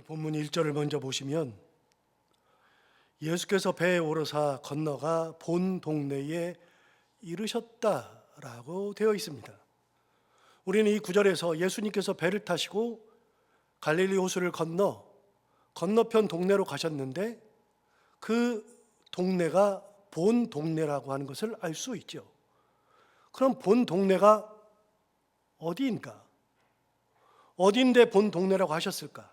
본문 1절을 먼저 보시면 예수께서 배에 오르사 건너가 본 동네에 이르셨다라고 되어 있습니다. 우리는 이 구절에서 예수님께서 배를 타시고 갈릴리 호수를 건너편 동네로 가셨는데 그 동네가 본 동네라고 하는 것을 알 수 있죠. 그럼 본 동네가 어디인가? 어딘데 본 동네라고 하셨을까?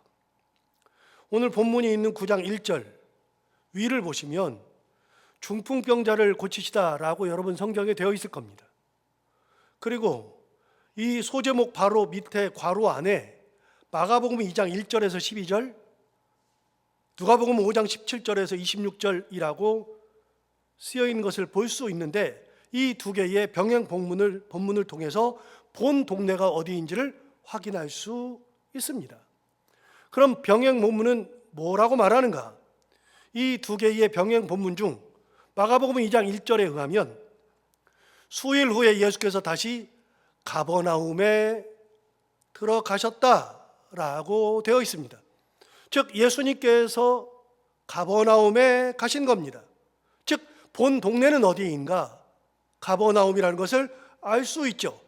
오늘 본문이 있는 9장 1절 위를 보시면 중풍병자를 고치시다라고 여러분 성경에 되어 있을 겁니다. 그리고 이 소제목 바로 밑에 괄호 안에 마가복음 2장 1절에서 12절, 누가복음 5장 17절에서 26절이라고 쓰여 있는 것을 볼 수 있는데 이 두 개의 병행 본문을 통해서 본 동네가 어디인지를 확인할 수 있습니다. 그럼 병행 본문은 뭐라고 말하는가? 이 두 개의 병행 본문 중 마가복음 2장 1절에 의하면 수일 후에 예수께서 다시 가버나움에 들어가셨다라고 되어 있습니다. 즉 예수님께서 가버나움에 가신 겁니다. 즉 본 동네는 어디인가? 가버나움이라는 것을 알 수 있죠.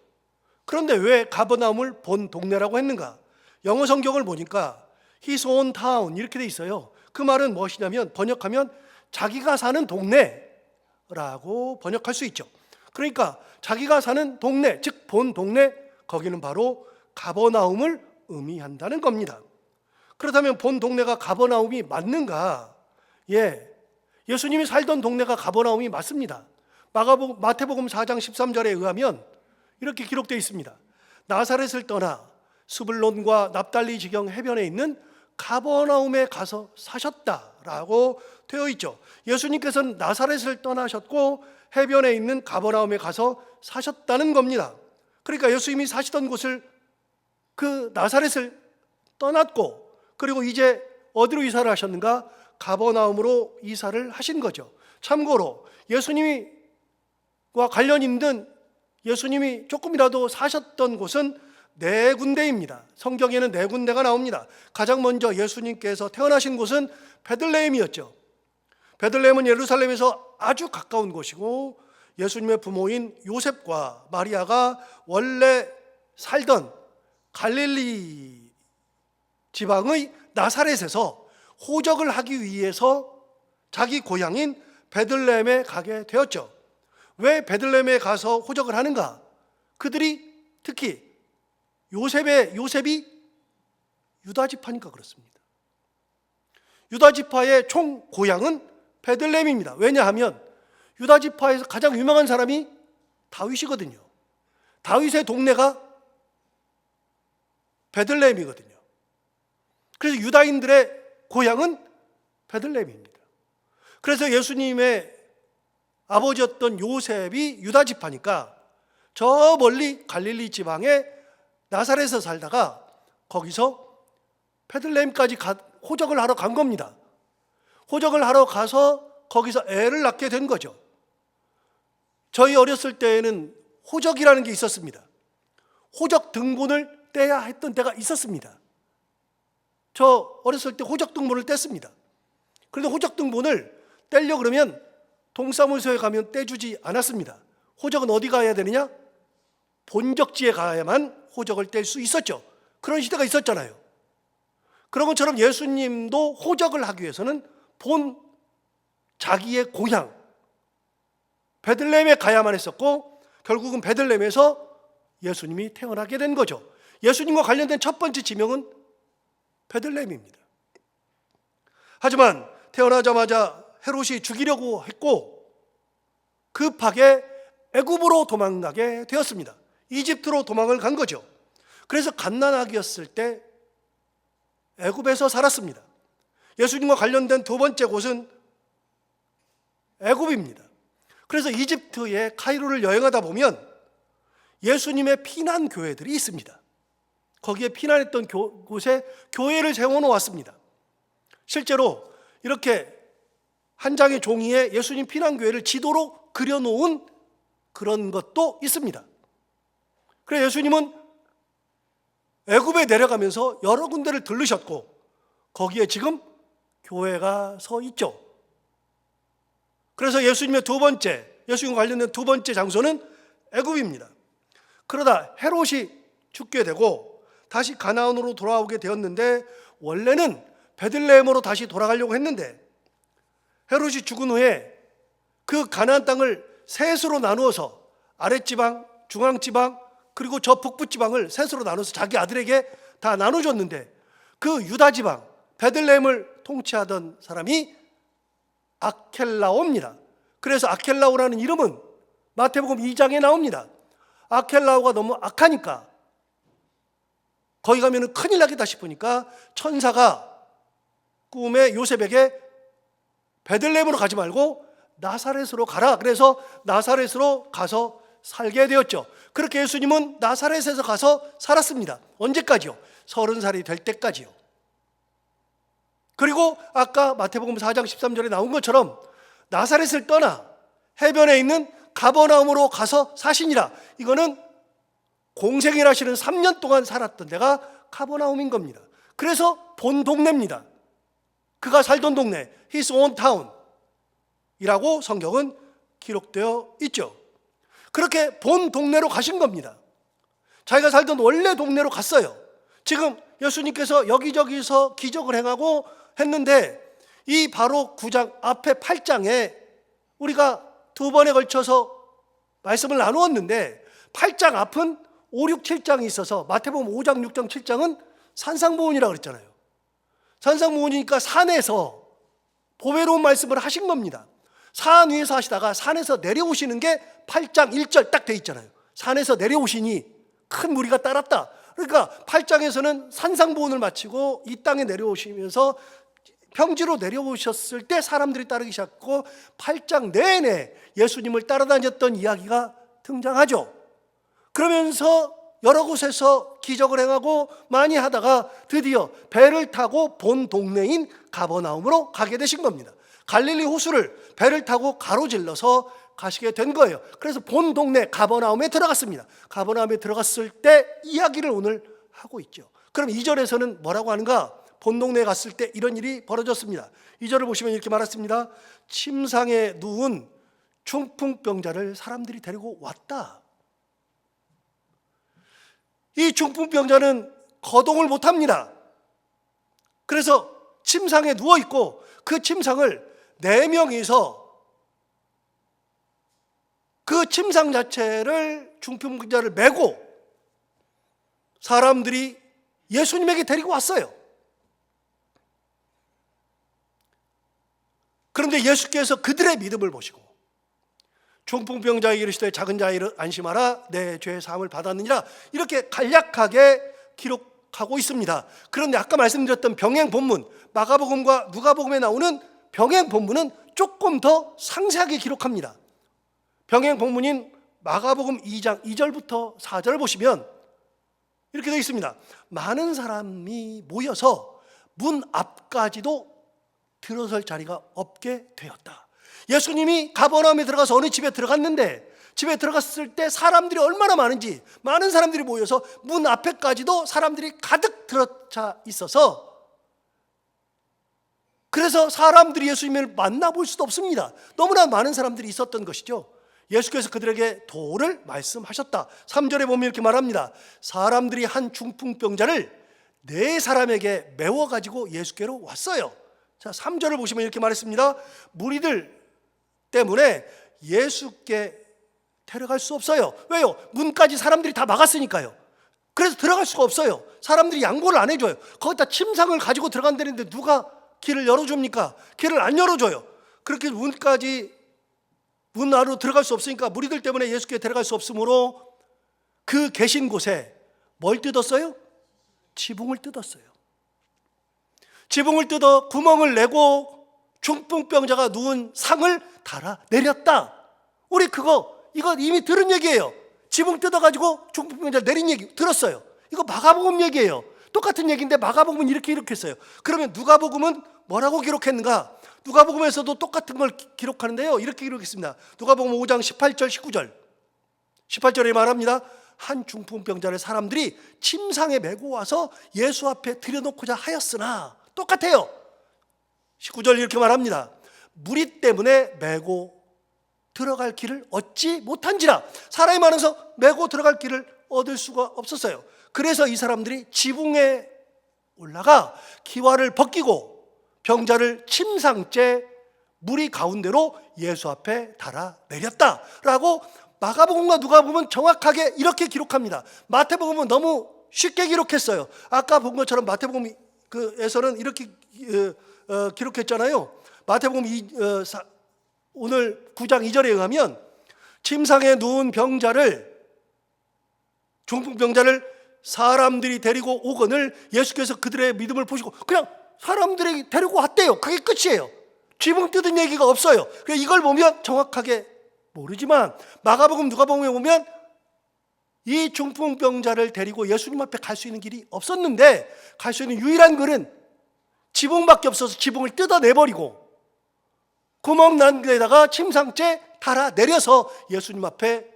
그런데 왜 가버나움을 본 동네라고 했는가? 영어 성경을 보니까 His own town 이렇게 돼 있어요. 그 말은 무엇이냐면 번역하면 자기가 사는 동네라고 번역할 수 있죠. 그러니까 자기가 사는 동네, 즉 본 동네, 거기는 바로 가버나움을 의미한다는 겁니다. 그렇다면 본 동네가 가버나움이 맞는가? 예수님이 살던 동네가 가버나움이 맞습니다. 마태복음 4장 13절에 의하면 이렇게 기록되어 있습니다. 나사렛을 떠나 스불론과 납달리 지경 해변에 있는 가버나움에 가서 사셨다라고 되어 있죠. 예수님께서는 나사렛을 떠나셨고 해변에 있는 가버나움에 가서 사셨다는 겁니다. 그러니까 예수님이 사시던 곳을 그 나사렛을 떠났고 그리고 이제 어디로 이사를 하셨는가? 가버나움으로 이사를 하신 거죠. 참고로 예수님과 관련 있는 예수님이 조금이라도 사셨던 곳은 네 군데입니다. 성경에는 네 군데가 나옵니다. 가장 먼저 예수님께서 태어나신 곳은 베들레헴이었죠. 베들레헴은 예루살렘에서 아주 가까운 곳이고 예수님의 부모인 요셉과 마리아가 원래 살던 갈릴리 지방의 나사렛에서 호적을 하기 위해서 자기 고향인 베들레헴에 가게 되었죠. 왜 베들레헴에 가서 호적을 하는가? 그들이 특히 요셉이 유다 지파니까 그렇습니다. 유다 지파의 총 고향은 베들레헴입니다. 왜냐하면 유다 지파에서 가장 유명한 사람이 다윗이거든요. 다윗의 동네가 베들레헴이거든요. 그래서 유다인들의 고향은 베들레헴입니다. 그래서 예수님의 아버지였던 요셉이 유다 지파니까 저 멀리 갈릴리 지방의 나사렛에서 살다가 거기서 베들레헴까지 호적을 하러 간 겁니다. 호적을 하러 가서 거기서 애를 낳게 된 거죠. 저희 어렸을 때에는 호적이라는 게 있었습니다. 호적 등본을 떼야 했던 때가 있었습니다. 저 어렸을 때 호적 등본을 뗐습니다. 그런데 호적 등본을 떼려고 그러면 동사무소에 가면 떼주지 않았습니다. 호적은 어디 가야 되느냐? 본적지에 가야만 호적을 뗄 수 있었죠. 그런 시대가 있었잖아요. 그런 것처럼 예수님도 호적을 하기 위해서는 본 자기의 고향 베들레헴에 가야만 했었고 결국은 베들레헴에서 예수님이 태어나게 된 거죠. 예수님과 관련된 첫 번째 지명은 베들레헴입니다. 하지만 태어나자마자 헤롯이 죽이려고 했고 급하게 애굽으로 도망가게 되었습니다. 이집트로 도망을 간 거죠. 그래서 갓난아기였을 때 애굽에서 살았습니다. 예수님과 관련된 두 번째 곳은 애굽입니다. 그래서 이집트의 카이로를 여행하다 보면 예수님의 피난 교회들이 있습니다. 거기에 피난했던 곳에 교회를 세워놓았습니다. 실제로 이렇게 한 장의 종이에 예수님 피난교회를 지도로 그려놓은 그런 것도 있습니다. 그래서 예수님은 애굽에 내려가면서 여러 군데를 들르셨고 거기에 지금 교회가 서 있죠. 그래서 예수님의 예수님과 관련된 두 번째 장소는 애굽입니다. 그러다 헤롯이 죽게 되고 다시 가나안으로 돌아오게 되었는데, 원래는 베들레헴으로 다시 돌아가려고 했는데 헤롯이 죽은 후에 그 가나안 땅을 셋으로 나누어서 아랫지방, 중앙지방, 그리고 저 북부지방을 셋으로 나눠서 자기 아들에게 다 나눠줬는데, 그 유다지방 베들레헴을 통치하던 사람이 아켈라오입니다. 그래서 아켈라오라는 이름은 마태복음 2장에 나옵니다. 아켈라오가 너무 악하니까, 거기 가면 큰일 나겠다 싶으니까 천사가 꿈에 요셉에게 베들레헴으로 가지 말고 나사렛으로 가라. 그래서 나사렛으로 가서 살게 되었죠. 그렇게 예수님은 나사렛에서 가서 살았습니다. 언제까지요? 30살이 될 때까지요. 그리고 아까 마태복음 4장 13절에 나온 것처럼 나사렛을 떠나 해변에 있는 가버나움으로 가서 사시니라. 이거는 공생일 하시는 3년 동안 살았던 데가 가버나움인 겁니다. 그래서 본 동네입니다. 그가 살던 동네, his own town 이라고 성경은 기록되어 있죠. 그렇게 본 동네로 가신 겁니다. 자기가 살던 원래 동네로 갔어요. 지금 예수님께서 여기저기서 기적을 행하고 했는데, 이 바로 9장 앞에 8장에 우리가 두 번에 걸쳐서 말씀을 나누었는데, 8장 앞은 5, 6, 7장이 있어서 마태복음 5장, 6장, 7장은 산상보훈이라고 그랬잖아요. 산상보훈이니까 산에서 보배로운 말씀을 하신 겁니다. 산 위에서 하시다가 산에서 내려오시는 게 8장 1절 딱 돼 있잖아요. 산에서 내려오시니 큰 무리가 따랐다. 그러니까 8장에서는 산상보훈을 마치고 이 땅에 내려오시면서 평지로 내려오셨을 때 사람들이 따르기 시작하고 8장 내내 예수님을 따라다녔던 이야기가 등장하죠. 그러면서 여러 곳에서 기적을 행하고 많이 하다가 드디어 배를 타고 본 동네인 가버나움으로 가게 되신 겁니다. 갈릴리 호수를 배를 타고 가로질러서 가시게 된 거예요. 그래서 본 동네 가버나움에 들어갔습니다. 가버나움에 들어갔을 때 이야기를 오늘 하고 있죠. 그럼 2절에서는 뭐라고 하는가? 본 동네에 갔을 때 이런 일이 벌어졌습니다. 2절을 보시면 이렇게 말했습니다. 침상에 누운 중풍병자를 사람들이 데리고 왔다. 이 중풍병자는 거동을 못합니다. 그래서 침상에 누워있고 그 침상을 4명이서 그 침상 자체를 중풍병자를 메고 사람들이 예수님에게 데리고 왔어요. 그런데 예수께서 그들의 믿음을 보시고 중풍병자에게 이르시되 작은 자여 안심하라 내 죄의 사함을 받았느니라, 이렇게 간략하게 기록하고 있습니다. 그런데 아까 말씀드렸던 병행 본문, 마가복음과 누가복음에 나오는 병행 본문은 조금 더 상세하게 기록합니다. 병행 본문인 마가복음 2장 2절부터 4절을 보시면 이렇게 되어 있습니다. 많은 사람이 모여서 문 앞까지도 들어설 자리가 없게 되었다. 예수님이 가버나움에 들어가서 어느 집에 들어갔는데, 집에 들어갔을 때 사람들이 얼마나 많은지, 많은 사람들이 모여서 문 앞에까지도 사람들이 가득 들어차 있어서, 그래서 사람들이 예수님을 만나볼 수도 없습니다. 너무나 많은 사람들이 있었던 것이죠. 예수께서 그들에게 도를 말씀하셨다. 3절에 보면 이렇게 말합니다. 사람들이 한 중풍병자를 4사람에게 메워가지고 예수께로 왔어요. 자, 3절을 보시면 이렇게 말했습니다. 무리들 때문에 예수께 데려갈 수 없어요. 왜요? 문까지 사람들이 다 막았으니까요. 그래서 들어갈 수가 없어요. 사람들이 양보를 안 해줘요. 거기다 침상을 가지고 들어간다는데 누가 길을 열어줍니까? 길을 안 열어줘요. 그렇게 문 안으로 들어갈 수 없으니까 무리들 때문에 예수께 데려갈 수 없으므로 그 계신 곳에 뭘 뜯었어요? 지붕을 뜯었어요. 지붕을 뜯어 구멍을 내고 중풍병자가 누운 상을 달아 내렸다. 우리 이거 이미 들은 얘기예요. 지붕 뜯어가지고 중풍병자 내린 얘기 들었어요. 이거 마가복음 얘기예요. 똑같은 얘기인데 마가복음은 이렇게 기록했어요. 그러면 누가복음은 뭐라고 기록했는가? 누가복음에서도 똑같은 걸 기록하는데요, 이렇게 기록했습니다. 누가복음 5장 18절 19절 18절에 말합니다. 한 중풍병자를 사람들이 침상에 메고 와서 예수 앞에 들여놓고자 하였으나, 똑같아요. 19절 이렇게 말합니다. 무리 때문에 메고 들어갈 길을 얻지 못한지라. 사람이 많아서 메고 들어갈 길을 얻을 수가 없었어요. 그래서 이 사람들이 지붕에 올라가 기와를 벗기고 병자를 침상째 무리 가운데로 예수 앞에 달아 내렸다라고 마가복음과 누가복음은 정확하게 이렇게 기록합니다. 마태복음은 너무 쉽게 기록했어요. 아까 본 것처럼 마태복음에서는 이렇게 기록했잖아요. 마태복음 오늘 9장 2절에 의하면 침상에 누운 중풍병자를 사람들이 데리고 오거늘 예수께서 그들의 믿음을 보시고 그냥 사람들이 데리고 왔대요. 그게 끝이에요. 지붕 뜯은 얘기가 없어요. 이걸 보면 정확하게 모르지만 마가복음 누가복음에 보면 이 중풍병자를 데리고 예수님 앞에 갈 수 있는 길이 없었는데 갈 수 있는 유일한 길은 지붕밖에 없어서 지붕을 뜯어내버리고 구멍 난 데다가 침상째 달아 내려서 예수님 앞에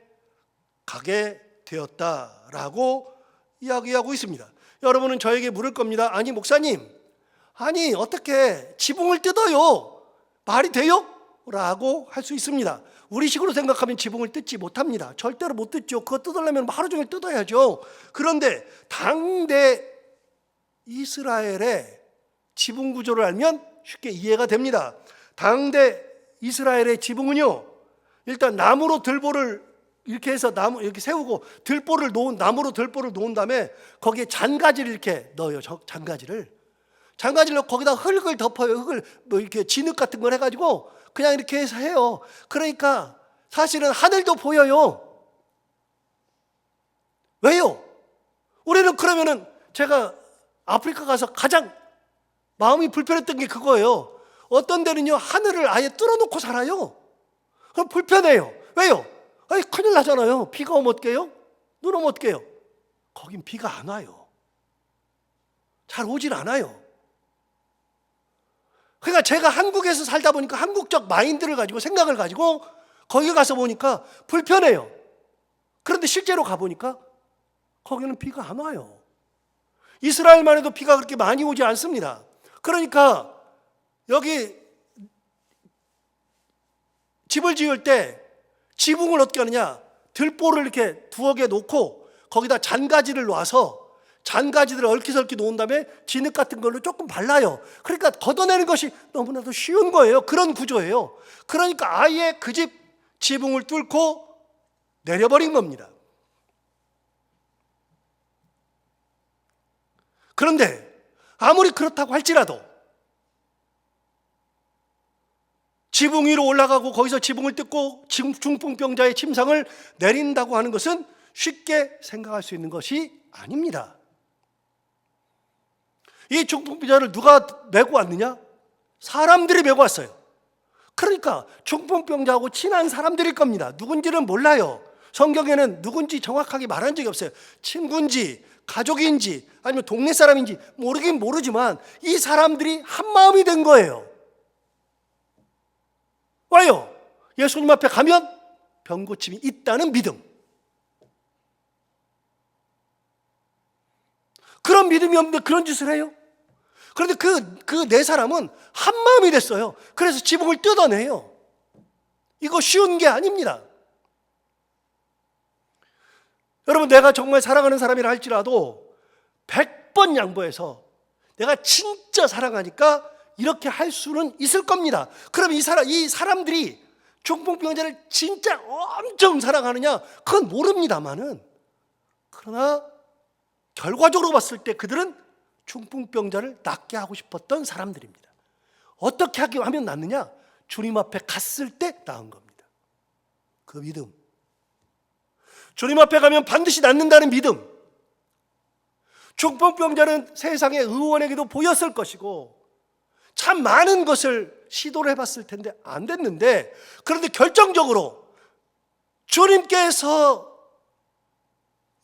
가게 되었다라고 이야기하고 있습니다. 여러분은 저에게 물을 겁니다. 아니 목사님, 아니 어떻게 지붕을 뜯어요? 말이 돼요? 라고 할 수 있습니다. 우리식으로 생각하면 지붕을 뜯지 못합니다. 절대로 못 뜯죠. 그거 뜯으려면 하루 종일 뜯어야죠. 그런데 당대 이스라엘의 지붕 구조를 알면 쉽게 이해가 됩니다. 당대 이스라엘의 지붕은요, 일단 나무로 들보를 이렇게 해서 나무 이렇게 세우고 나무로 들보를 놓은 다음에 거기에 잔가지를 이렇게 넣어요. 잔가지를 넣고 거기다 흙을 덮어요. 흙을 뭐 이렇게 진흙 같은 걸 해가지고 그냥 이렇게 해서 해요. 그러니까 사실은 하늘도 보여요. 왜요? 우리는 그러면은 제가 아프리카 가서 가장 마음이 불편했던 게 그거예요. 어떤 데는요 하늘을 아예 뚫어놓고 살아요. 그럼 불편해요. 왜요? 아니 큰일 나잖아요. 비가 오면 어떡해요? 눈 오면 어떡해요? 거긴 비가 안 와요. 잘 오질 않아요. 그러니까 제가 한국에서 살다 보니까 한국적 마인드를 가지고 생각을 가지고 거기 가서 보니까 불편해요. 그런데 실제로 가보니까 거기는 비가 안 와요. 이스라엘만 해도 비가 그렇게 많이 오지 않습니다. 그러니까 여기 집을 지을 때 지붕을 어떻게 하느냐, 들보를 이렇게 두어 개 놓고 거기다 잔가지를 놔서 잔가지들을 얽히설키 놓은 다음에 진흙 같은 걸로 조금 발라요. 그러니까 걷어내는 것이 너무나도 쉬운 거예요. 그런 구조예요. 그러니까 아예 그 집 지붕을 뚫고 내려버린 겁니다. 그런데 아무리 그렇다고 할지라도 지붕 위로 올라가고 거기서 지붕을 뜯고 중풍병자의 침상을 내린다고 하는 것은 쉽게 생각할 수 있는 것이 아닙니다. 이 중풍병자를 누가 메고 왔느냐? 사람들이 메고 왔어요. 그러니까 중풍병자하고 친한 사람들일 겁니다. 누군지는 몰라요. 성경에는 누군지 정확하게 말한 적이 없어요. 친구인지 가족인지 아니면 동네 사람인지 모르긴 모르지만 이 사람들이 한마음이 된 거예요. 왜요? 예수님 앞에 가면 병고침이 있다는 믿음. 그런 믿음이 없는데 그런 짓을 해요? 그런데 그 네 사람은 한마음이 됐어요. 그래서 지붕을 뜯어내요. 이거 쉬운 게 아닙니다. 여러분, 내가 정말 사랑하는 사람이라 할지라도 100번 양보해서 내가 진짜 사랑하니까 이렇게 할 수는 있을 겁니다. 그럼 이 사람들이 중풍병자를 진짜 엄청 사랑하느냐? 그건 모릅니다만은, 그러나 결과적으로 봤을 때 그들은 중풍병자를 낫게 하고 싶었던 사람들입니다. 어떻게 하면 낫느냐? 주님 앞에 갔을 때 나은 겁니다. 그 믿음. 주님 앞에 가면 반드시 낫는다는 믿음. 중풍병자는 세상의 의원에게도 보였을 것이고 참 많은 것을 시도를 해봤을 텐데 안 됐는데, 그런데 결정적으로 주님께서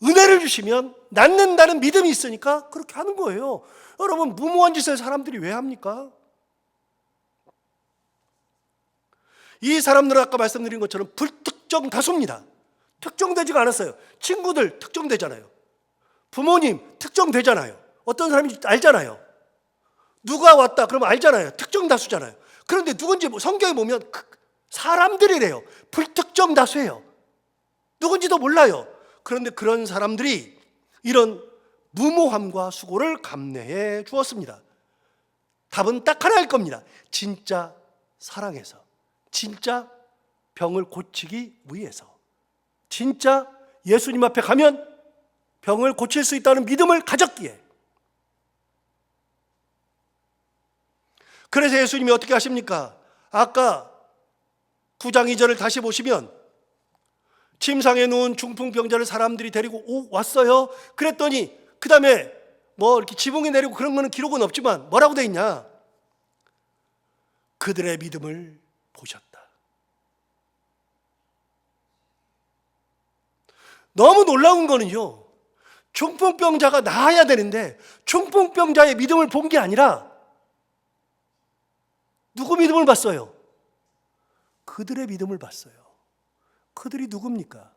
은혜를 주시면 낫는다는 믿음이 있으니까 그렇게 하는 거예요. 여러분, 무모한 짓을 사람들이 왜 합니까? 이 사람들은 아까 말씀드린 것처럼 불특정 다수입니다. 특정되지가 않았어요. 친구들 특정되잖아요. 부모님 특정되잖아요. 어떤 사람인지 알잖아요. 누가 왔다 그러면 알잖아요. 특정 다수잖아요. 그런데 누군지 성경에 보면 사람들이래요. 불특정 다수예요. 누군지도 몰라요. 그런데 그런 사람들이 이런 무모함과 수고를 감내해 주었습니다. 답은 딱 하나일 겁니다. 진짜 사랑해서, 진짜 병을 고치기 위해서, 진짜 예수님 앞에 가면 병을 고칠 수 있다는 믿음을 가졌기에. 그래서 예수님이 어떻게 하십니까? 아까 9장 2절을 다시 보시면 침상에 누운 중풍병자를 사람들이 데리고 왔어요. 그랬더니 그 다음에 뭐 이렇게 지붕에 내리고 그런 거는 기록은 없지만 뭐라고 돼 있냐? 그들의 믿음을 보셨다. 너무 놀라운 거는요, 중풍병자가 나아야 되는데 중풍병자의 믿음을 본 게 아니라 누구 믿음을 봤어요? 그들의 믿음을 봤어요. 그들이 누굽니까?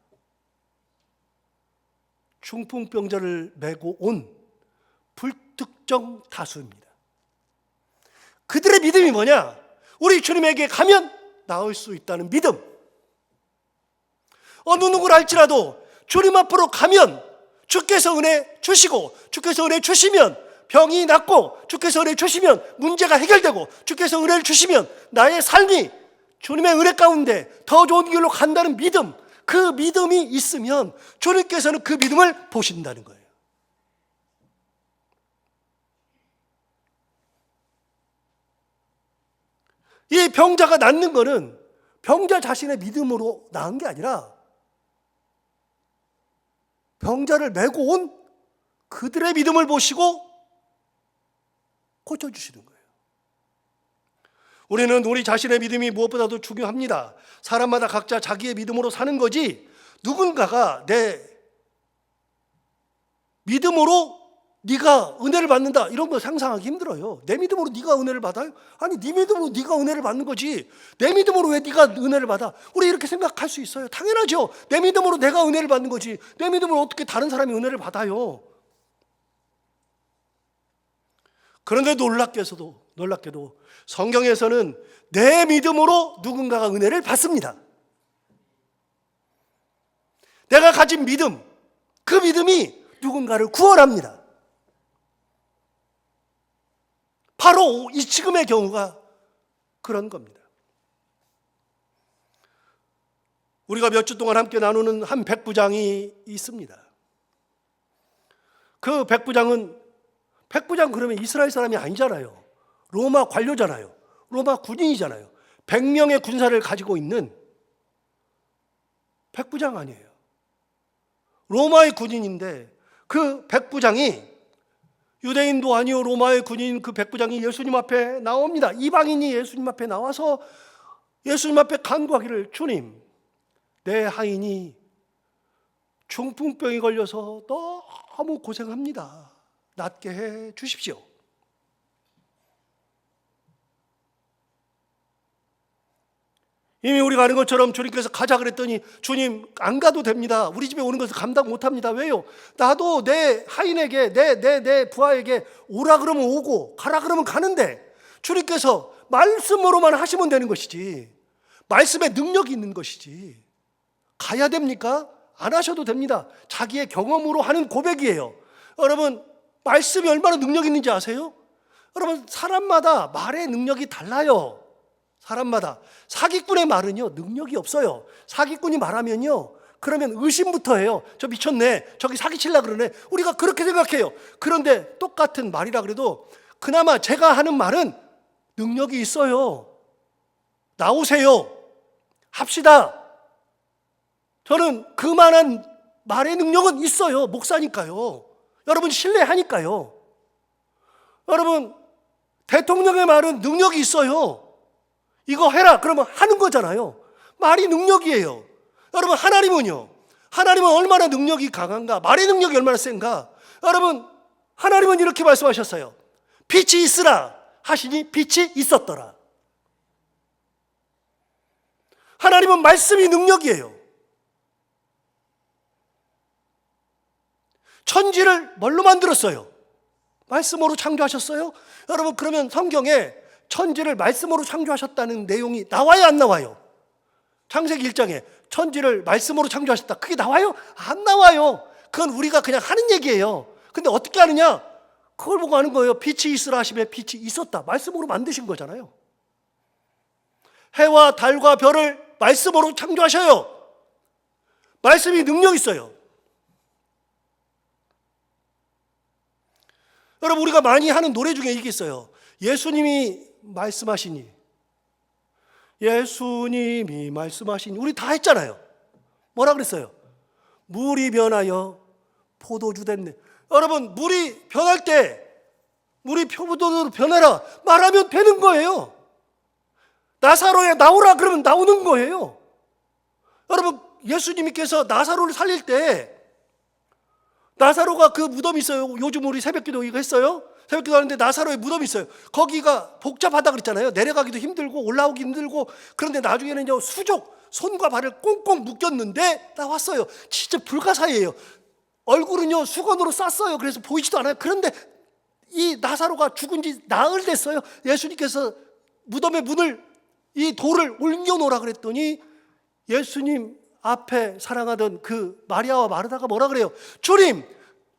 중풍병자를 메고 온 불특정 다수입니다. 그들의 믿음이 뭐냐? 우리 주님에게 가면 나을 수 있다는 믿음. 어느 누구를 할지라도 주님 앞으로 가면 주께서 은혜 주시고, 주께서 은혜 주시면 병이 낫고, 주께서 은혜 주시면 문제가 해결되고, 주께서 은혜를 주시면 나의 삶이 주님의 은혜 가운데 더 좋은 길로 간다는 믿음, 그 믿음이 있으면 주님께서는 그 믿음을 보신다는 거예요. 이 병자가 낫는 거는 병자 자신의 믿음으로 나은 게 아니라 병자를 메고 온 그들의 믿음을 보시고 고쳐주시는 거예요. 우리는 우리 자신의 믿음이 무엇보다도 중요합니다. 사람마다 각자 자기의 믿음으로 사는 거지, 누군가가 내 믿음으로 네가 은혜를 받는다 이런 거 상상하기 힘들어요. 내 믿음으로 네가 은혜를 받아요? 아니, 네 믿음으로 네가 은혜를 받는 거지 내 믿음으로 왜 네가 은혜를 받아? 우리 이렇게 생각할 수 있어요. 당연하죠. 내 믿음으로 내가 은혜를 받는 거지 내 믿음으로 어떻게 다른 사람이 은혜를 받아요? 그런데 놀랍게도 성경에서는 내 믿음으로 누군가가 은혜를 받습니다. 내가 가진 믿음, 그 믿음이 누군가를 구원합니다. 바로 이 지금의 경우가 그런 겁니다. 우리가 몇 주 동안 함께 나누는 한 백부장이 있습니다. 그 백부장 그러면 이스라엘 사람이 아니잖아요. 로마 관료잖아요. 로마 군인이잖아요. 100명의 군사를 가지고 있는 백부장 아니에요. 로마의 군인인데 그 백부장이, 유대인도 아니요 로마의 군인 그 백부장이 예수님 앞에 나옵니다. 이방인이 예수님 앞에 나와서 예수님 앞에 간구하기를, 주님, 내 하인이 중풍병이 걸려서 너무 고생합니다. 낫게 해 주십시오. 이미 우리가 아는 것처럼 주님께서 가자 그랬더니, 주님 안 가도 됩니다. 우리 집에 오는 것을 감당 못합니다. 왜요? 나도 내 하인에게, 내 부하에게 오라 그러면 오고 가라 그러면 가는데 주님께서 말씀으로만 하시면 되는 것이지, 말씀에 능력이 있는 것이지 가야 됩니까? 안 하셔도 됩니다. 자기의 경험으로 하는 고백이에요. 여러분, 말씀이 얼마나 능력이 있는지 아세요? 여러분, 사람마다 말의 능력이 달라요. 사람마다. 사기꾼의 말은요, 능력이 없어요. 사기꾼이 말하면요, 그러면 의심부터 해요. 저 미쳤네, 저기 사기치려고 그러네, 우리가 그렇게 생각해요. 그런데 똑같은 말이라 그래도 그나마 제가 하는 말은 능력이 있어요. 나오세요, 합시다. 저는 그만한 말의 능력은 있어요. 목사니까요. 여러분 신뢰하니까요. 여러분, 대통령의 말은 능력이 있어요. 이거 해라 그러면 하는 거잖아요. 말이 능력이에요. 여러분, 하나님은요, 하나님은 얼마나 능력이 강한가, 말의 능력이 얼마나 센가. 여러분, 하나님은 이렇게 말씀하셨어요. 빛이 있으라 하시니 빛이 있었더라. 하나님은 말씀이 능력이에요. 천지를 뭘로 만들었어요? 말씀으로 창조하셨어요? 여러분, 그러면 성경에 천지를 말씀으로 창조하셨다는 내용이 나와요, 안 나와요? 창세기 1장에 천지를 말씀으로 창조하셨다, 그게 나와요? 안 나와요. 그건 우리가 그냥 하는 얘기예요. 근데 어떻게 하느냐? 그걸 보고 하는 거예요. 빛이 있으라 하시매 빛이 있었다. 말씀으로 만드신 거잖아요. 해와 달과 별을 말씀으로 창조하셔요. 말씀이 능력 있어요. 여러분, 우리가 많이 하는 노래 중에 이게 있어요. 예수님이 말씀하시니, 예수님이 말씀하시니. 우리 다 했잖아요. 뭐라 그랬어요? 물이 변하여 포도주 됐네. 여러분, 물이 변할 때 물이 포도주로 변해라 말하면 되는 거예요. 나사로야 나오라 그러면 나오는 거예요. 여러분, 예수님께서 나사로를 살릴 때 나사로가 그 무덤이 있어요. 요즘 우리 새벽기도 이거 했어요. 새벽기도 하는데 나사로의 무덤이 있어요. 거기가 복잡하다 그랬잖아요. 내려가기도 힘들고 올라오기 힘들고. 그런데 나중에는 수족 손과 발을 꽁꽁 묶였는데 나왔어요. 진짜 불가사의예요. 얼굴은요 수건으로 쌌어요. 그래서 보이지도 않아요. 그런데 이 나사로가 죽은 지 나흘 됐어요. 예수님께서 무덤의 문을, 이 돌을 옮겨놓으라 그랬더니 예수님 앞에 사랑하던 그 마리아와 마르다가 뭐라 그래요? 주님,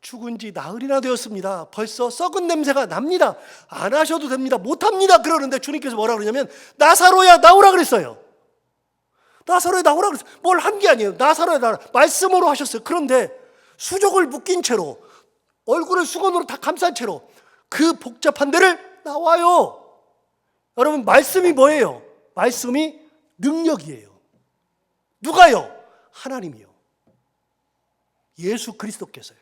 죽은 지 나흘이나 되었습니다. 벌써 썩은 냄새가 납니다. 안 하셔도 됩니다. 못합니다. 그러는데 주님께서 뭐라 그러냐면 나사로야 나오라 그랬어요. 나사로야 나오라 그랬어요. 뭘 한 게 아니에요. 나사로야 나오라. 말씀으로 하셨어요. 그런데 수족을 묶인 채로, 얼굴을 수건으로 다 감싼 채로 그 복잡한 데를 나와요. 여러분, 말씀이 뭐예요? 말씀이 능력이에요. 누가요? 하나님이요. 예수 그리스도께서요.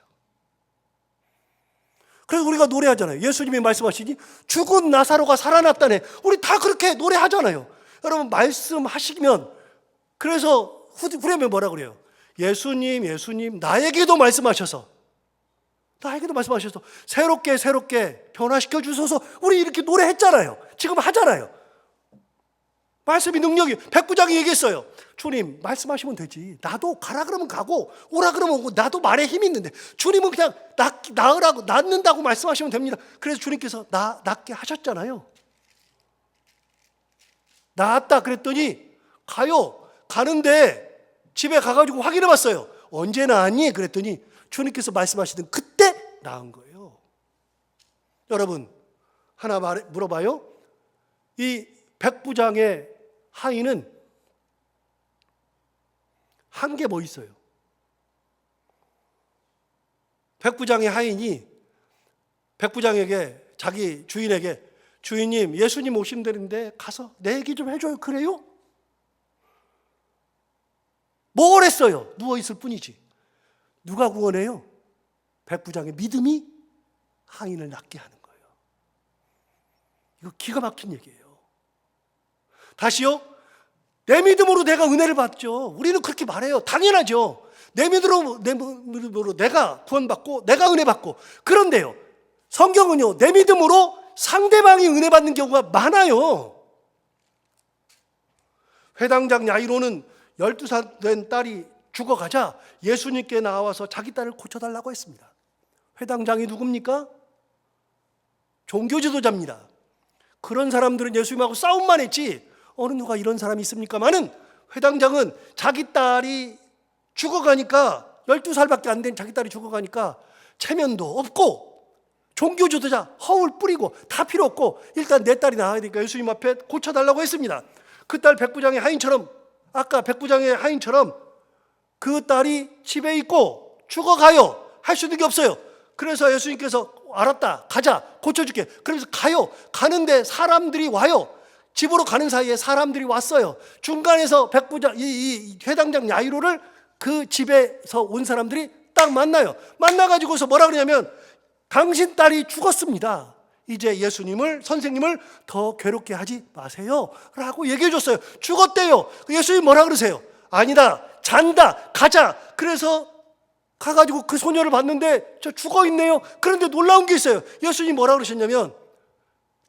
그래서 우리가 노래하잖아요. 예수님이 말씀하시니 죽은 나사로가 살아났다네. 우리 다 그렇게 노래하잖아요. 여러분, 말씀하시면, 그래서 후렴에 뭐라 그래요? 예수님, 예수님, 나에게도 말씀하셔서 새롭게 변화시켜 주소서. 우리 이렇게 노래했잖아요. 지금 하잖아요. 말씀이 능력이, 백부장이 얘기했어요. 주님, 말씀하시면 되지. 나도 가라 그러면 가고 오라 그러면 오고, 나도 말에 힘이 있는데 주님은 그냥 낳으라고, 낳는다고 말씀하시면 됩니다. 그래서 주님께서 낳게 하셨잖아요. 낳았다 그랬더니 가요. 가는데 집에 가가지고 확인해 봤어요. 언제 낳았니? 그랬더니 주님께서 말씀하시던 그때 낳은 거예요. 여러분, 하나 물어봐요. 이 백부장의 하인은 한 게 뭐 있어요? 백부장의 하인이 백부장에게, 자기 주인에게, 주인님, 예수님 오신다는데 가서 내 얘기 좀 해줘요. 그래요? 뭘 했어요? 누워있을 뿐이지. 누가 구원해요? 백부장의 믿음이 하인을 낫게 하는 거예요. 이거 기가 막힌 얘기예요. 다시요. 내 믿음으로 내가 은혜를 받죠. 우리는 그렇게 말해요. 당연하죠. 내 믿음으로 내가 구원받고 내가 은혜 받고. 그런데요, 성경은요, 내 믿음으로 상대방이 은혜 받는 경우가 많아요. 회당장 야이로는 12살 된 딸이 죽어가자 예수님께 나와서 자기 딸을 고쳐달라고 했습니다. 회당장이 누굽니까? 종교 지도자입니다. 그런 사람들은 예수님하고 싸움만 했지 어느 누가 이런 사람이 있습니까마는, 회당장은 자기 딸이 죽어가니까, 12살밖에 안 된 자기 딸이 죽어가니까 체면도 없고 종교 지도자 허울 뿌리고 다 필요 없고 일단 내 딸이 나아야 되니까 예수님 앞에 고쳐달라고 했습니다. 그 딸 백부장의 하인처럼, 아까 백부장의 하인처럼 그 딸이 집에 있고 죽어가요. 할 수 있는 게 없어요. 그래서 예수님께서 알았다, 가자, 고쳐줄게. 그래서 가요. 가는데 사람들이 와요. 집으로 가는 사이에 사람들이 왔어요. 중간에서 백부장, 이 회당장 야이로를 그 집에서 온 사람들이 딱 만나요. 만나가지고서 뭐라 그러냐면, 당신 딸이 죽었습니다. 이제 선생님을 더 괴롭게 하지 마세요 라고 얘기해 줬어요. 죽었대요. 예수님 뭐라 그러세요? 아니다, 잔다, 가자. 그래서 가가지고 그 소녀를 봤는데 저 죽어있네요. 그런데 놀라운 게 있어요. 예수님 뭐라 그러셨냐면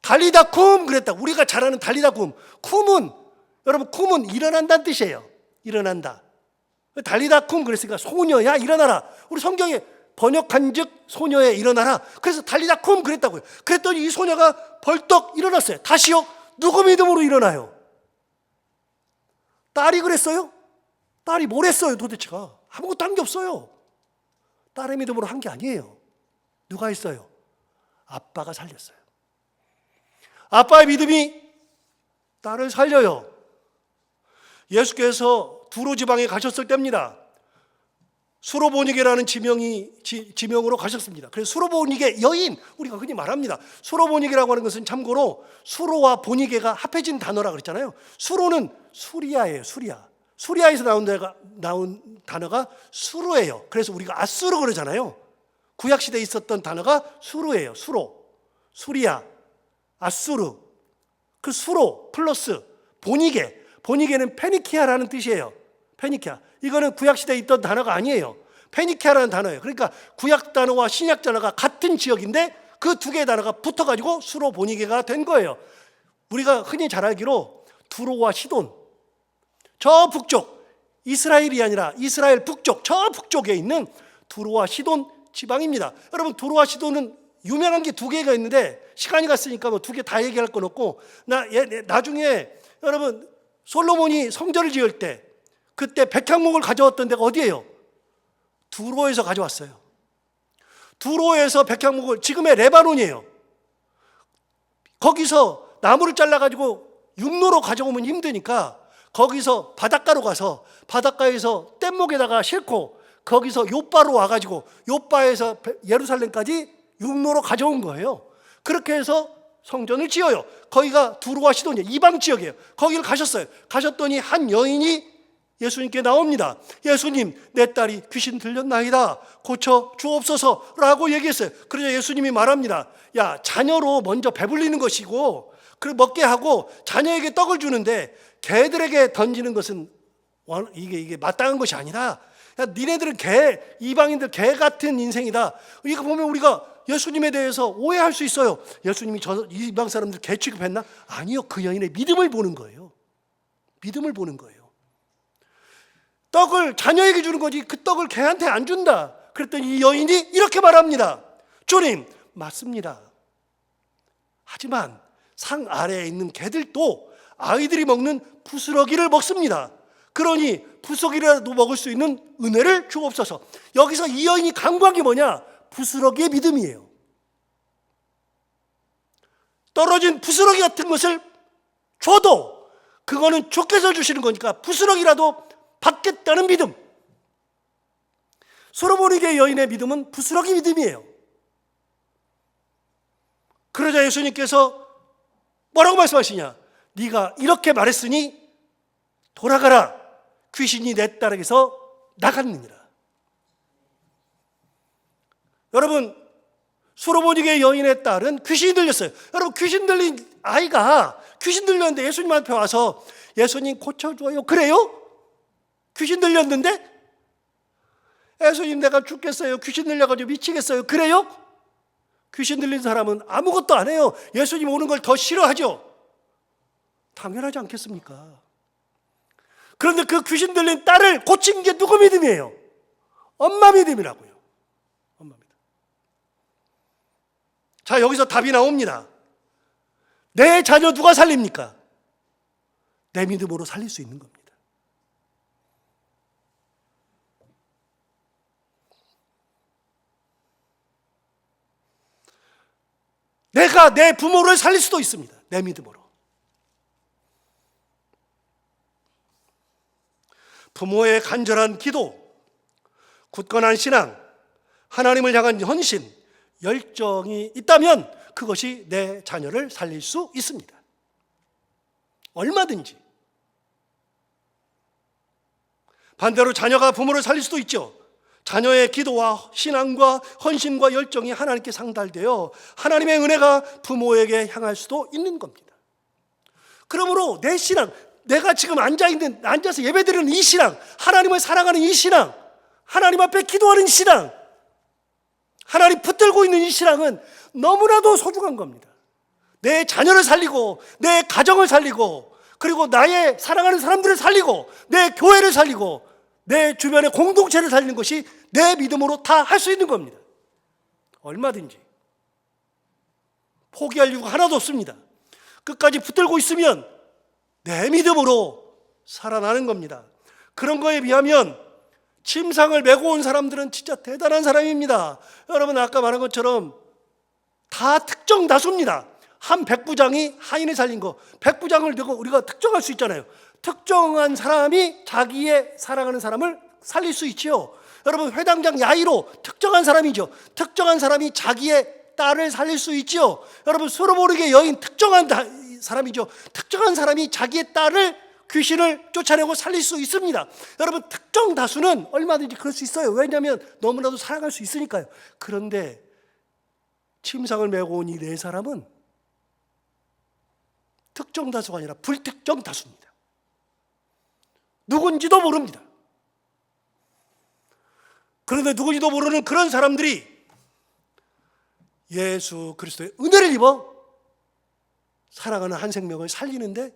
달리다 쿰 그랬다. 우리가 잘 아는 달리다 쿰. 쿰은, 여러분, 쿰은 일어난다는 뜻이에요. 일어난다. 달리다 쿰 그랬으니까 소녀야 일어나라. 우리 성경에 번역한즉 소녀에 일어나라. 그래서 달리다 쿰 그랬다고요. 그랬더니 이 소녀가 벌떡 일어났어요. 다시요? 누구 믿음으로 일어나요? 딸이 그랬어요? 딸이 뭘 했어요 도대체가? 아무것도 한 게 없어요. 딸의 믿음으로 한 게 아니에요. 누가 했어요? 아빠가 살렸어요. 아빠의 믿음이 딸을 살려요. 예수께서 두로 지방에 가셨을 때입니다. 수로보니게라는 지명으로 가셨습니다. 그래서 수로보니게 여인, 우리가 흔히 말합니다. 수로보니게라고 하는 것은 참고로 수로와 보니게가 합해진 단어라 그랬잖아요. 수로는 수리아예요. 수리아에서 나온 단어가 수르예요. 그래서 우리가 아수르 그러잖아요. 구약시대에 있었던 단어가 수르예요. 수리아, 아수르. 그 수로 플러스 보니게는 페니키아라는 뜻이에요. 페니키아. 이거는 구약시대에 있던 단어가 아니에요. 페니키아라는 단어예요. 그러니까 구약 단어와 신약 단어가 같은 지역인데 그 두 개의 단어가 붙어가지고 수로 보니게가 된 거예요. 우리가 흔히 잘 알기로 두로와 시돈, 저 북쪽, 이스라엘이 아니라 이스라엘 북쪽, 저 북쪽에 있는 두로와 시돈 지방입니다. 여러분, 두로와 시돈은 유명한 게 두 개가 있는데 시간이 갔으니까 뭐 두 개 다 얘기할 건 없고, 나중에 여러분 솔로몬이 성전을 지을 때 그때 백향목을 가져왔던 데가 어디예요? 두로에서 가져왔어요. 두로에서 백향목을, 지금의 레바논이에요. 거기서 나무를 잘라가지고 육로로 가져오면 힘드니까 거기서 바닷가로 가서 바닷가에서 뗏목에다가 싣고 거기서 요바로 와가지고 요바에서 예루살렘까지 육로로 가져온 거예요. 그렇게 해서 성전을 지어요. 거기가 두로와 시돈이에요. 이방 지역이에요. 거기를 가셨어요. 가셨더니 한 여인이 예수님께 나옵니다. 예수님, 내 딸이 귀신 들렸나이다. 고쳐 주옵소서라고 얘기했어요. 그래서 예수님이 말합니다. 야, 자녀로 먼저 배불리는 것이고 먹게 하고 자녀에게 떡을 주는데 개들에게 던지는 것은 이게 마땅한 것이 아니라, 야, 니네들은 이방인들 개 같은 인생이다. 이거 보면 우리가 예수님에 대해서 오해할 수 있어요. 예수님이 이방 사람들 개 취급했나? 아니요. 그 여인의 믿음을 보는 거예요. 믿음을 보는 거예요. 떡을 자녀에게 주는 거지 그 떡을 개한테 안 준다. 그랬더니 이 여인이 이렇게 말합니다. 주님, 맞습니다. 하지만 상 아래에 있는 개들도 아이들이 먹는 부스러기를 먹습니다. 그러니 부스러기라도 먹을 수 있는 은혜를 주옵소서. 여기서 이 여인이 강구한 게 뭐냐? 부스러기의 믿음이에요. 떨어진 부스러기 같은 것을 줘도 그거는 주께서 주시는 거니까 부스러기라도 받겠다는 믿음. 수로보니게 여인의 믿음은 부스러기 믿음이에요. 그러자 예수님께서 뭐라고 말씀하시냐? 네가 이렇게 말했으니 돌아가라. 귀신이 내 딸에게서 나갔느니라. 여러분, 수로보니게 여인의 딸은 귀신이 들렸어요. 여러분, 귀신 들린 아이가 귀신 들렸는데 예수님 앞에 와서 예수님 고쳐줘요. 그래요? 귀신 들렸는데? 예수님, 내가 죽겠어요. 귀신 들려가지고 미치겠어요. 그래요? 귀신 들린 사람은 아무것도 안 해요. 예수님 오는 걸 더 싫어하죠. 당연하지 않겠습니까? 그런데 그 귀신 들린 딸을 고친 게 누구 믿음이에요? 엄마 믿음이라고요. 엄마 믿음. 자, 여기서 답이 나옵니다. 내 자녀 누가 살립니까? 내 믿음으로 살릴 수 있는 겁니다. 내가 내 부모를 살릴 수도 있습니다. 내 믿음으로. 부모의 간절한 기도, 굳건한 신앙, 하나님을 향한 헌신, 열정이 있다면 그것이 내 자녀를 살릴 수 있습니다. 얼마든지. 반대로 자녀가 부모를 살릴 수도 있죠. 자녀의 기도와 신앙과 헌신과 열정이 하나님께 상달되어 하나님의 은혜가 부모에게 향할 수도 있는 겁니다. 그러므로 내 신앙, 내가 지금 앉아서 예배드리는 이 신앙, 하나님을 사랑하는 이 신앙, 하나님 앞에 기도하는 신앙, 하나님 붙들고 있는 이 신앙은 너무나도 소중한 겁니다. 내 자녀를 살리고 내 가정을 살리고 그리고 나의 사랑하는 사람들을 살리고 내 교회를 살리고 내 주변의 공동체를 살리는 것이 내 믿음으로 다 할 수 있는 겁니다. 얼마든지. 포기할 이유가 하나도 없습니다. 끝까지 붙들고 있으면 내 믿음으로 살아나는 겁니다. 그런 거에 비하면 침상을 메고 온 사람들은 진짜 대단한 사람입니다. 여러분 아까 말한 것처럼 다 특정 다수입니다. 한 백부장이 하인을 살린 거, 백부장을 두고 우리가 특정할 수 있잖아요. 특정한 사람이 자기의 사랑하는 사람을 살릴 수 있지요. 여러분 회당장 야이로 특정한 사람이죠. 특정한 사람이 자기의 딸을 살릴 수 있지요. 여러분 서로 모르게 여인 특정한 사람이죠. 특정한 사람이 자기의 딸을 귀신을 쫓아내고 살릴 수 있습니다. 여러분 특정 다수는 얼마든지 그럴 수 있어요. 왜냐하면 너무나도 사랑할 수 있으니까요. 그런데 침상을 메고 온 이 네 사람은 특정 다수가 아니라 불특정 다수입니다. 누군지도 모릅니다. 그런데 누군지도 모르는 그런 사람들이 예수 그리스도의 은혜를 입어 살아가는 한 생명을 살리는데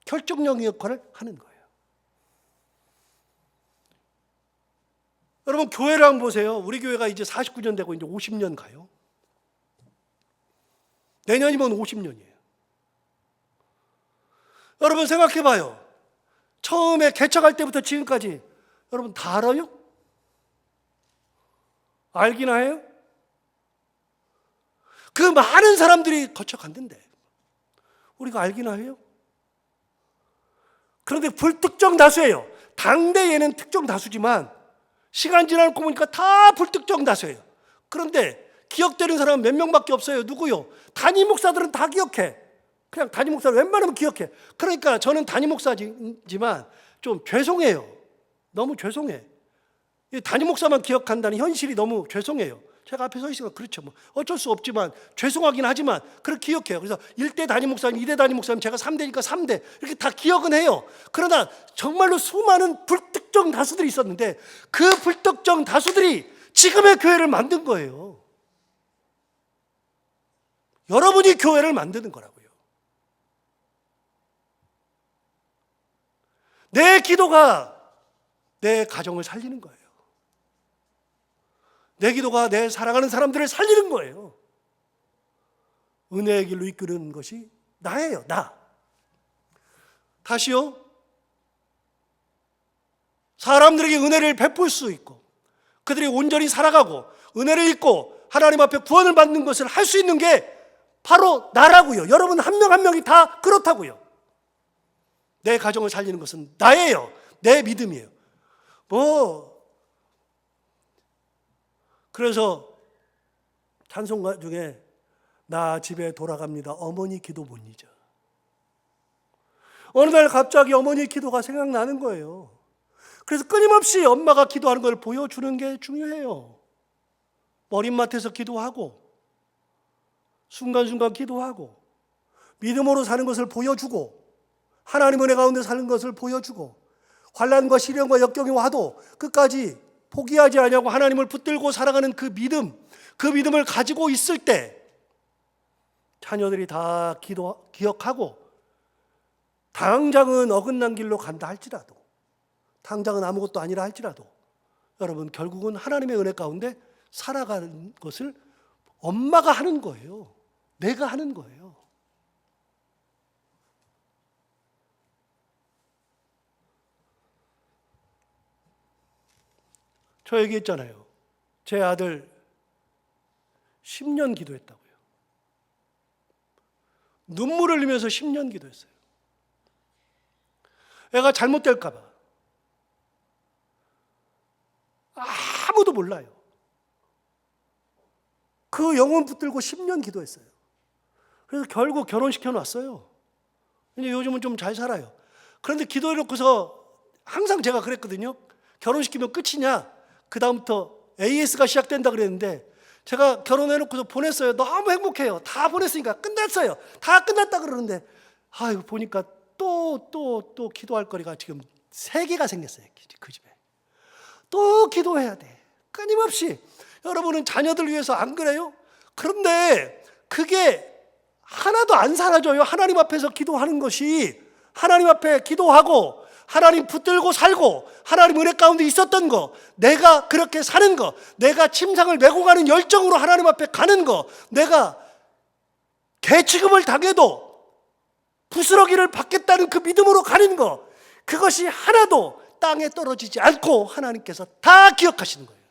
결정적인 역할을 하는 거예요. 여러분 교회를 한번 보세요. 우리 교회가 이제 49년 되고 이제 50년 가요. 내년이면 50년이에요. 여러분 생각해 봐요. 처음에 개척할 때부터 지금까지 여러분 다 알아요? 알기나 해요? 그 많은 사람들이 거쳐갔는데 우리가 알기나 해요? 그런데 불특정 다수예요. 당대에는 특정 다수지만 시간 지나고 보니까 다 불특정 다수예요. 그런데 기억되는 사람은 몇 명밖에 없어요. 누구요? 담임 목사들은 다 기억해. 그냥 담임 목사를 웬만하면 기억해. 그러니까 저는 담임 목사지만 좀 죄송해요. 너무 죄송해. 담임 목사만 기억한다는 현실이 너무 죄송해요. 제가 앞에 서 있으니까 그렇죠. 뭐 어쩔 수 없지만 죄송하긴 하지만 그렇게 기억해요. 그래서 1대 담임 목사님, 2대 담임 목사님, 제가 3대니까 3대 이렇게 다 기억은 해요. 그러나 정말로 수많은 불특정 다수들이 있었는데 그 불특정 다수들이 지금의 교회를 만든 거예요. 여러분이 교회를 만드는 거라고요. 내 기도가 내 가정을 살리는 거예요. 내 기도가 내 사랑하는 사람들을 살리는 거예요. 은혜의 길로 이끄는 것이 나예요. 나. 다시요. 사람들에게 은혜를 베풀 수 있고 그들이 온전히 살아가고 은혜를 입고 하나님 앞에 구원을 받는 것을 할 수 있는 게 바로 나라고요. 여러분 한 명 한 명이 다 그렇다고요. 내 가정을 살리는 것은 나예요. 내 믿음이에요. 그래서 찬송가 중에 나 집에 돌아갑니다. 어머니 기도 못 잊어. 어느 날 갑자기 어머니 기도가 생각나는 거예요. 그래서 끊임없이 엄마가 기도하는 걸 보여주는 게 중요해요. 머릿맡에서 기도하고 순간순간 기도하고 믿음으로 사는 것을 보여주고 하나님 은혜 가운데 사는 것을 보여주고 환난과 시련과 역경이 와도 끝까지 포기하지 않냐고 하나님을 붙들고 살아가는 그 믿음을 가지고 있을 때 자녀들이 다 기억하고 당장은 어긋난 길로 간다 할지라도 당장은 아무것도 아니라 할지라도 여러분 결국은 하나님의 은혜 가운데 살아가는 것을 엄마가 하는 거예요. 내가 하는 거예요. 저 얘기했잖아요. 제 아들 10년 기도했다고요. 눈물을 흘리면서 10년 기도했어요. 애가 잘못될까 봐. 아무도 몰라요. 그 영혼 붙들고 10년 기도했어요. 그래서 결국 결혼시켜 놨어요. 근데 요즘은 좀 잘 살아요. 그런데 기도해놓고서 항상 제가 그랬거든요. 결혼시키면 끝이냐? 그 다음부터 AS가 시작된다 그랬는데 제가 결혼해놓고서 보냈어요. 너무 행복해요. 다 보냈으니까 끝났어요. 다 끝났다 그러는데 아유 보니까 또 기도할 거리가 지금 3개가 생겼어요. 그 집에. 또 기도해야 돼. 끊임없이. 여러분은 자녀들 위해서 안 그래요? 그런데 그게 하나도 안 사라져요. 하나님 앞에서 기도하는 것이 하나님 앞에 기도하고 하나님 붙들고 살고 하나님 은혜 가운데 있었던 거, 내가 그렇게 사는 거, 내가 침상을 메고 가는 열정으로 하나님 앞에 가는 거, 내가 개취급을 당해도 부스러기를 받겠다는 그 믿음으로 가는 거, 그것이 하나도 땅에 떨어지지 않고 하나님께서 다 기억하시는 거예요.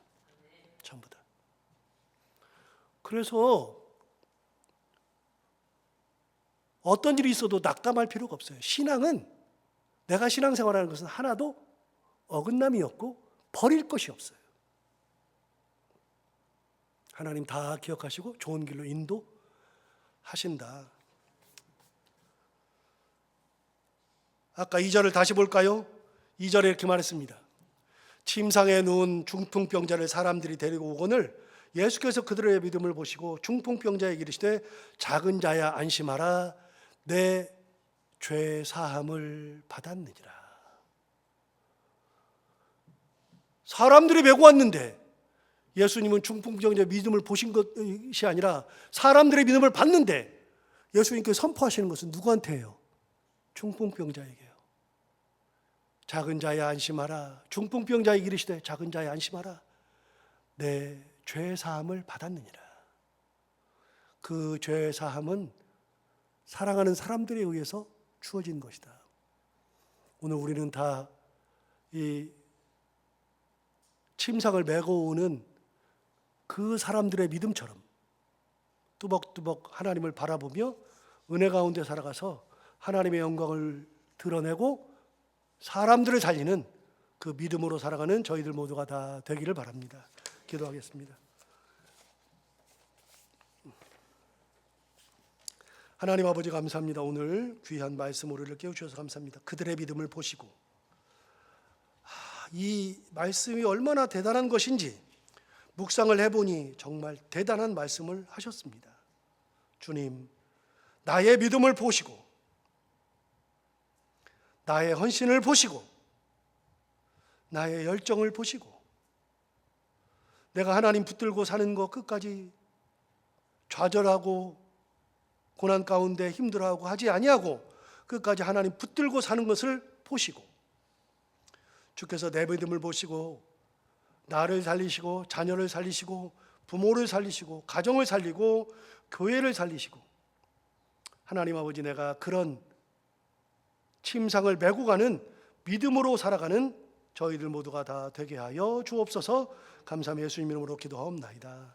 전부 다. 그래서 어떤 일이 있어도 낙담할 필요가 없어요. 신앙은, 내가 신앙생활하는 것은 하나도 어긋남이 없고 버릴 것이 없어요. 하나님 다 기억하시고 좋은 길로 인도하신다. 아까 2절을 다시 볼까요? 2절에 이렇게 말했습니다. 침상에 누운 중풍병자를 사람들이 데리고 오거늘 예수께서 그들의 믿음을 보시고 중풍병자에게 이르시되 작은 자야 안심하라, 내 죄 사함을 받았느니라. 사람들이 메고 왔는데 예수님은 중풍병자의 믿음을 보신 것이 아니라 사람들의 믿음을 받는데, 예수님께서 선포하시는 것은 누구한테예요? 중풍병자에게요. 작은 자야 안심하라. 중풍병자에게 이르시되 작은 자야 안심하라, 내 죄 사함을 받았느니라. 그 죄 사함은 사랑하는 사람들에 의해서 주어진 것이다. 오늘 우리는 다 이 침상을 메고 오는 그 사람들의 믿음처럼 뚜벅뚜벅 하나님을 바라보며 은혜 가운데 살아가서 하나님의 영광을 드러내고 사람들을 살리는 그 믿음으로 살아가는 저희들 모두가 다 되기를 바랍니다. 기도하겠습니다. 하나님 아버지 감사합니다. 오늘 귀한 말씀 우리를 깨우쳐서 감사합니다. 그들의 믿음을 보시고, 이 말씀이 얼마나 대단한 것인지 묵상을 해보니 정말 대단한 말씀을 하셨습니다. 주님, 나의 믿음을 보시고 나의 헌신을 보시고 나의 열정을 보시고 내가 하나님 붙들고 사는 거 끝까지 좌절하고 고난 가운데 힘들어하고 하지 아니하고 끝까지 하나님 붙들고 사는 것을 보시고, 주께서 내 믿음을 보시고 나를 살리시고 자녀를 살리시고 부모를 살리시고 가정을 살리고 교회를 살리시고, 하나님 아버지, 내가 그런 침상을 메고 가는 믿음으로 살아가는 저희들 모두가 다 되게 하여 주옵소서. 감사하며 예수님 이름으로 기도하옵나이다.